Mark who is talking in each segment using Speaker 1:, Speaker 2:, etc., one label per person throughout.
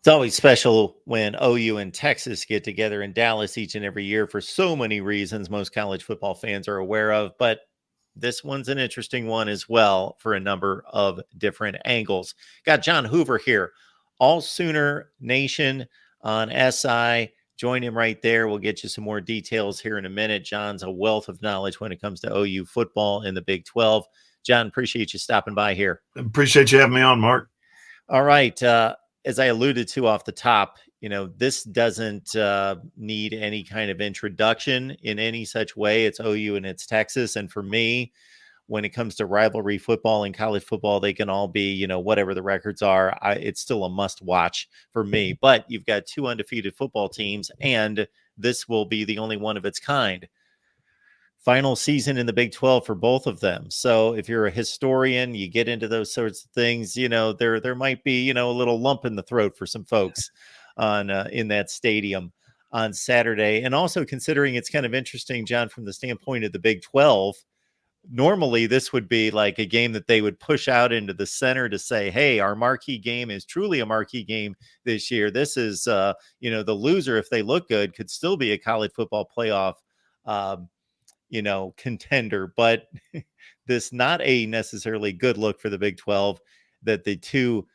Speaker 1: It's always special when OU and Texas get together in Dallas each and every year for so many reasons most college football fans are aware of. But this one's an interesting one as well for a number of different angles. Got John Hoover here, All Sooner Nation on SI. Join him right there. We'll get you some more details here in a minute. John's a wealth of knowledge when it comes to OU football in the Big 12. John, appreciate you stopping by here.
Speaker 2: Appreciate you having me on, Mark.
Speaker 1: All right. As I alluded to off the top, this doesn't need any kind of introduction in any such way. It's OU and it's Texas. And for me, when it comes to rivalry football and college football, they can all be, whatever the records are. It's still a must watch for me. But you've got two undefeated football teams, and this will be the only one of its kind. Final season in the Big 12 for both of them. So if you're a historian, you get into those sorts of things, there might be, a little lump in the throat for some folks on in that stadium on Saturday. And also considering it's kind of interesting, John, from the standpoint of the Big 12, normally this would be like a game that they would push out into the center to say, hey, our marquee game is truly a marquee game this year. This is, the loser, if they look good, could still be a college football playoff contender, but this not a necessarily good look for the Big 12 that the two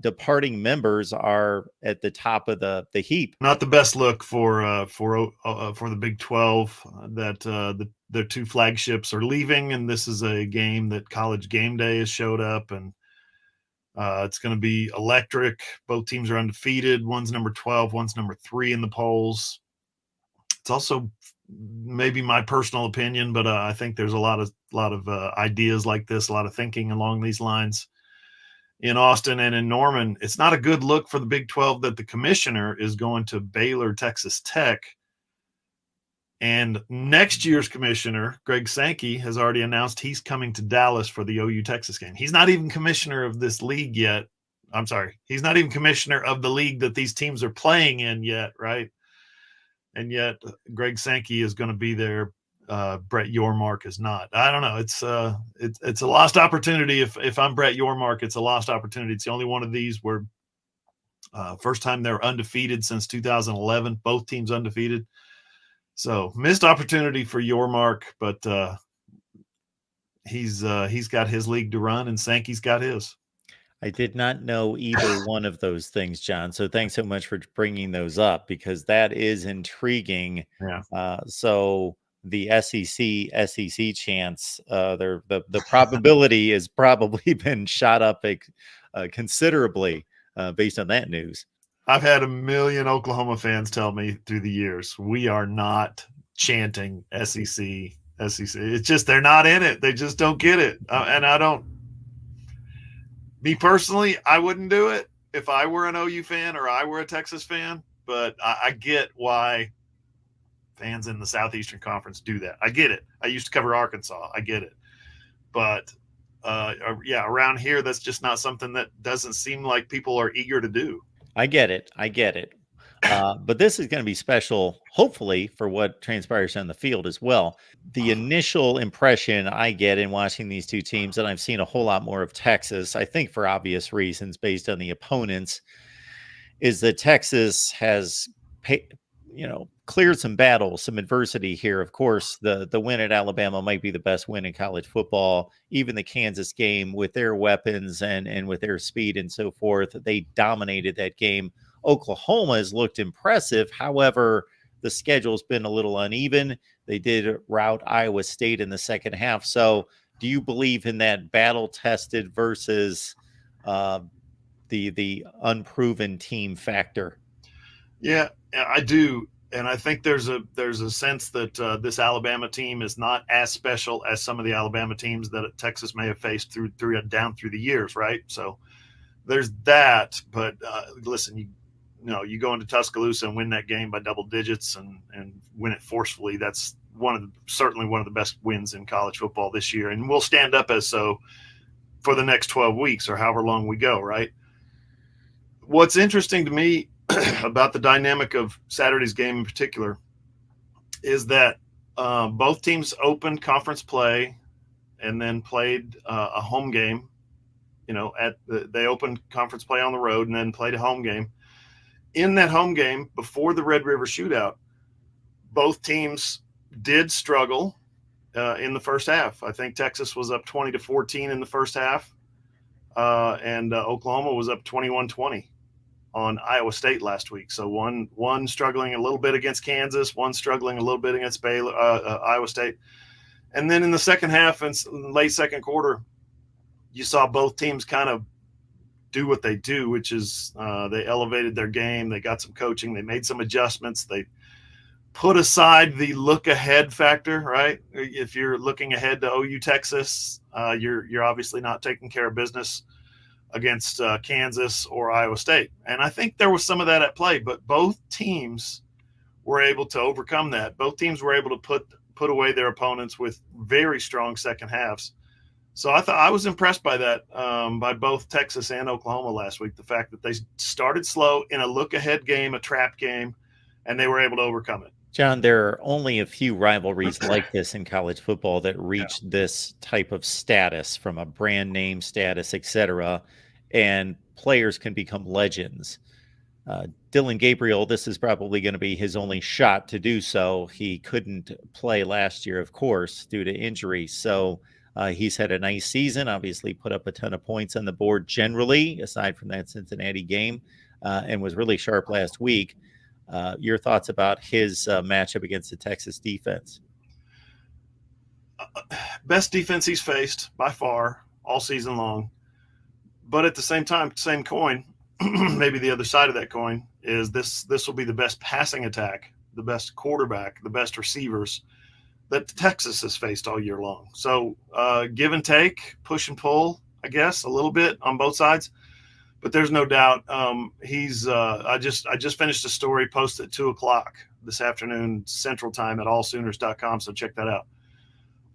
Speaker 1: departing members are at the top of the heap.
Speaker 2: Not the best look for the Big 12 that their two flagships are leaving, and this is a game that College Game Day has showed up, and it's going to be electric. Both teams are undefeated. One's number 12, one's number 3 in the polls. It's also maybe my personal opinion, but I think there's a lot of ideas like this, a lot of thinking along these lines in Austin and in Norman. It's not a good look for the Big 12 that the commissioner is going to Baylor, Texas Tech. And next year's commissioner, Greg Sankey, has already announced he's coming to Dallas for the OU Texas game. He's not even commissioner of this league yet. I'm sorry. He's not even commissioner of the league that these teams are playing in yet, right? And yet Greg Sankey is going to be there. Brett Yormark is not. I don't know. It's a lost opportunity. If I'm Brett Yormark, it's a lost opportunity. It's the only one of these where first time they're undefeated since 2011. Both teams undefeated. So missed opportunity for Yormark, but he's got his league to run, and Sankey's got his.
Speaker 1: I did not know either one of those things, John. So thanks so much for bringing those up, because that is intriguing.
Speaker 2: Yeah.
Speaker 1: So the SEC chance, the probability has probably been shot up considerably based on that news.
Speaker 2: I've had a million Oklahoma fans tell me through the years, we are not chanting SEC. It's just they're not in it. They just don't get it. And I don't. Me personally, I wouldn't do it if I were an OU fan or I were a Texas fan, but I get why fans in the Southeastern Conference do that. I get it. I used to cover Arkansas. I get it. But, around here, that's just not something that doesn't seem like people are eager to do.
Speaker 1: I get it. But this is going to be special, hopefully, for what transpires on the field as well. The initial impression I get in watching these two teams, and I've seen a whole lot more of Texas, I think for obvious reasons based on the opponents, is that Texas has cleared some battles, some adversity here. Of course, the win at Alabama might be the best win in college football. Even the Kansas game with their weapons and with their speed and so forth, they dominated that game. Oklahoma has looked impressive. However, the schedule's been a little uneven. They did rout Iowa State in the second half. So do you believe in that battle-tested versus the unproven team factor?
Speaker 2: Yeah, I do. And I think there's a sense that this Alabama team is not as special as some of the Alabama teams that Texas may have faced down through the years, right? So there's that. But listen, you go into Tuscaloosa and win that game by double digits and win it forcefully. That's certainly one of the best wins in college football this year. And we'll stand up as so for the next 12 weeks or however long we go, right? What's interesting to me about the dynamic of Saturday's game in particular is that both teams opened conference play and then played a home game. They opened conference play on the road and then played a home game. in that home game before the Red River Shootout, both teams did struggle in the first half. I think Texas was up 20-14 in the first half, and Oklahoma was up 21-20 on Iowa State last week. So one struggling a little bit against Kansas, one struggling a little bit against Iowa State. And then in the second half and late second quarter, you saw both teams kind of do what they do, which is they elevated their game. They got some coaching. They made some adjustments. They put aside the look ahead factor, right? If you're looking ahead to OU Texas, you're obviously not taking care of business against Kansas or Iowa State. And I think there was some of that at play, but both teams were able to overcome that. Both teams were able to put away their opponents with very strong second halves. So I was impressed by that, by both Texas and Oklahoma last week, the fact that they started slow in a look-ahead game, a trap game, and they were able to overcome it.
Speaker 1: John, there are only a few rivalries like this in college football that reach this type of status, from a brand name status, etc., and players can become legends. Dillon Gabriel, this is probably going to be his only shot to do so. He couldn't play last year, of course, due to injury. So he's had a nice season, obviously put up a ton of points on the board generally, aside from that Cincinnati game, and was really sharp last week. Your thoughts about his matchup against the Texas defense?
Speaker 2: Best defense he's faced by far all season long. But at the same time, same coin, maybe the other side of that coin is this will be the best passing attack, the best quarterback, the best receivers that Texas has faced all year long. So give and take, push and pull, I guess, a little bit on both sides. But there's no doubt he's I just finished a story posted at 2:00 this afternoon Central Time at allsooners.com, so check that out,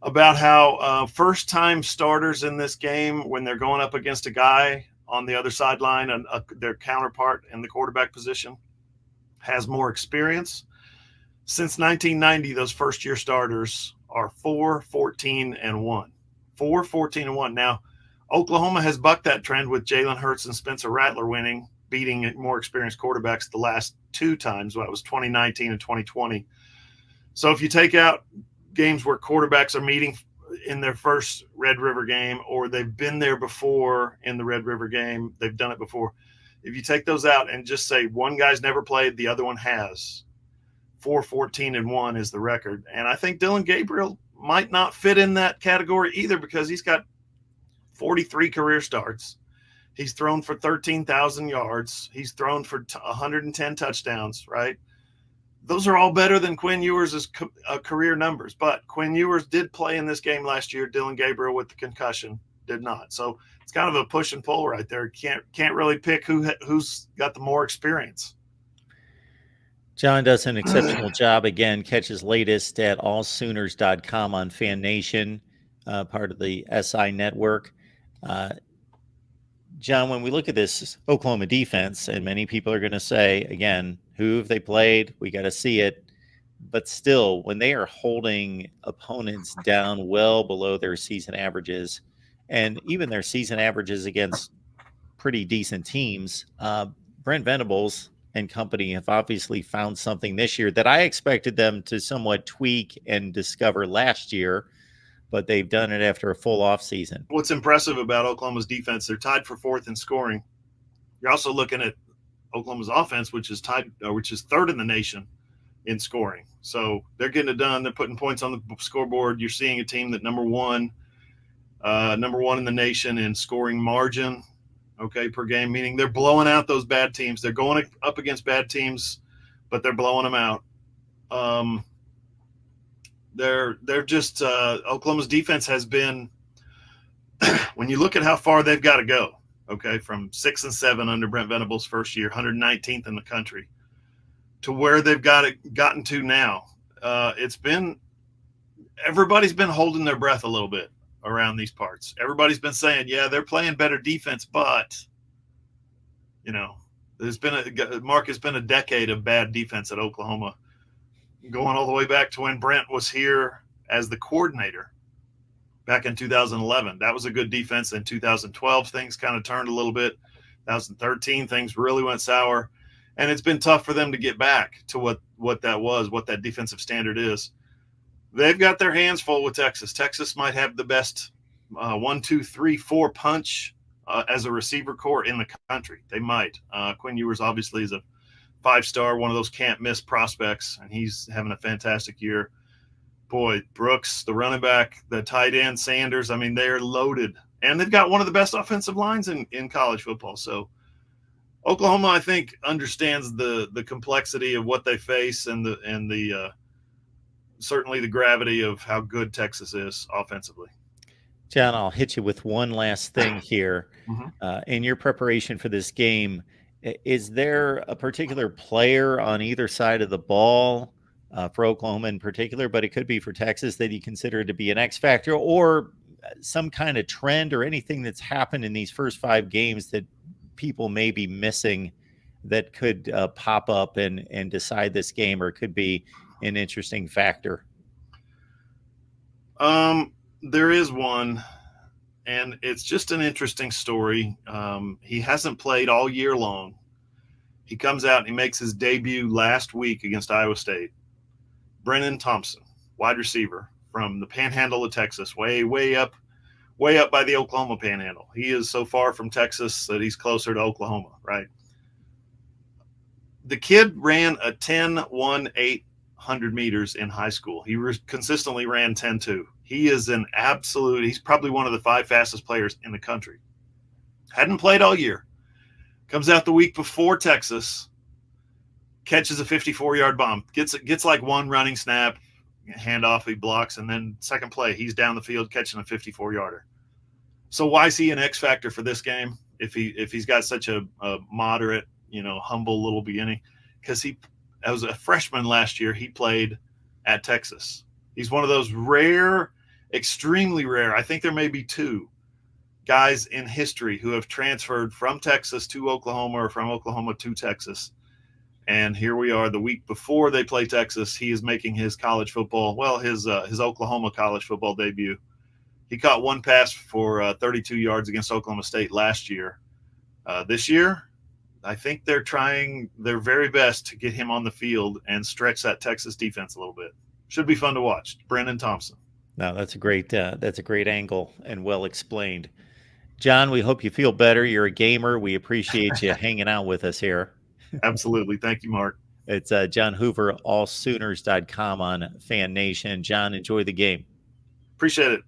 Speaker 2: about how first-time starters in this game, when they're going up against a guy on the other sideline and their counterpart in the quarterback position has more experience. Since 1990, those first-year starters are 4-14-1. 4-14-1. Now, Oklahoma has bucked that trend with Jalen Hurts and Spencer Rattler beating more experienced quarterbacks the last two times. Well, it was 2019 and 2020. So if you take out games where quarterbacks are meeting in their first Red River game, or they've been there before in the Red River game, they've done it before. If you take those out and just say one guy's never played, the other one has, 4-14-1 is the record. And I think Dillon Gabriel might not fit in that category either, because he's got 43 career starts. He's thrown for 13,000 yards. He's thrown for 110 touchdowns, right? Those are all better than Quinn Ewers' career numbers. But Quinn Ewers did play in this game last year. Dillon Gabriel, with the concussion, did not. So it's kind of a push and pull right there. Can't really pick who's got the more experience.
Speaker 1: John does an exceptional job. Again, catch his latest at allsooners.com on Fan Nation, part of the SI network. John, when we look at this Oklahoma defense, and many people are going to say, again, who have they played? We got to see it. But still, when they are holding opponents down well below their season averages, and even their season averages against pretty decent teams, Brent Venables and company have obviously found something this year that I expected them to somewhat tweak and discover last year, but they've done it after a full offseason.
Speaker 2: What's impressive about Oklahoma's defense, they're tied for fourth in scoring. You're also looking at Oklahoma's offense, which is third in the nation in scoring. So they're getting it done. They're putting points on the scoreboard. You're seeing a team that number one in the nation in scoring margin, per game, meaning they're blowing out those bad teams. They're going up against bad teams, but they're blowing them out. They're just Oklahoma's defense has been, when you look at how far they've got to go, from 6-7 under Brent Venables' first year, 119th in the country, to where they've gotten to now. Everybody's been holding their breath a little bit around these parts. Everybody's been saying, yeah, they're playing better defense, but it's been a decade of bad defense at Oklahoma, going all the way back to when Brent was here as the coordinator back in 2011. That was a good defense. In 2012, things kind of turned a little bit. 2013, things really went sour. and it's been tough for them to get back to what that defensive standard is. They've got their hands full with Texas. Texas might have the best 1, 2, 3, 4 punch as a receiver core in the country. They might. Quinn Ewers obviously is a 5-star, one of those can't miss prospects, and he's having a fantastic year. Boy, Brooks, the running back, the tight end, Sanders, I mean, they're loaded. And they've got one of the best offensive lines in college football. So Oklahoma, I think, understands the complexity of what they face and the certainly the gravity of how good Texas is offensively.
Speaker 1: John, I'll hit you with one last thing here. In your preparation for this game, is there a particular player on either side of the ball for Oklahoma in particular, but it could be for Texas, that you consider to be an X factor, or some kind of trend or anything that's happened in these first 5 games that people may be missing that could pop up and decide this game, or could be an interesting factor?
Speaker 2: There is one, and it's just an interesting story. He hasn't played all year long. He comes out and he makes his debut last week against Iowa State. Brennan Thompson, wide receiver from the Panhandle of Texas, way up by the Oklahoma Panhandle. He is so far from Texas that he's closer to Oklahoma, right? The kid ran a 10-1-800 meters in high school. He consistently ran 10-2. He is he's probably one of the 5 fastest players in the country. Hadn't played all year. Comes out the week before Texas, catches a 54-yard bomb, gets like one running snap, handoff, he blocks, and then second play, he's down the field catching a 54-yarder. So why is he an X factor for this game if he's got such a moderate, humble little beginning? Because he, as a freshman last year, he played at Texas. He's one of those rare, extremely rare, I think there may be 2 guys in history who have transferred from Texas to Oklahoma or from Oklahoma to Texas. And here we are the week before they play Texas. He is making his college football, his Oklahoma college football debut. He caught one pass for 32 yards against Oklahoma State last year. This year, I think they're trying their very best to get him on the field and stretch that Texas defense a little bit. Should be fun to watch. Brennan Thompson.
Speaker 1: No, that's a great angle and well explained. John, we hope you feel better. You're a gamer. We appreciate you hanging out with us here.
Speaker 2: Absolutely. Thank you, Mark.
Speaker 1: It's John Hoover, allsooners.com on Fan Nation. John, enjoy the game.
Speaker 2: Appreciate it.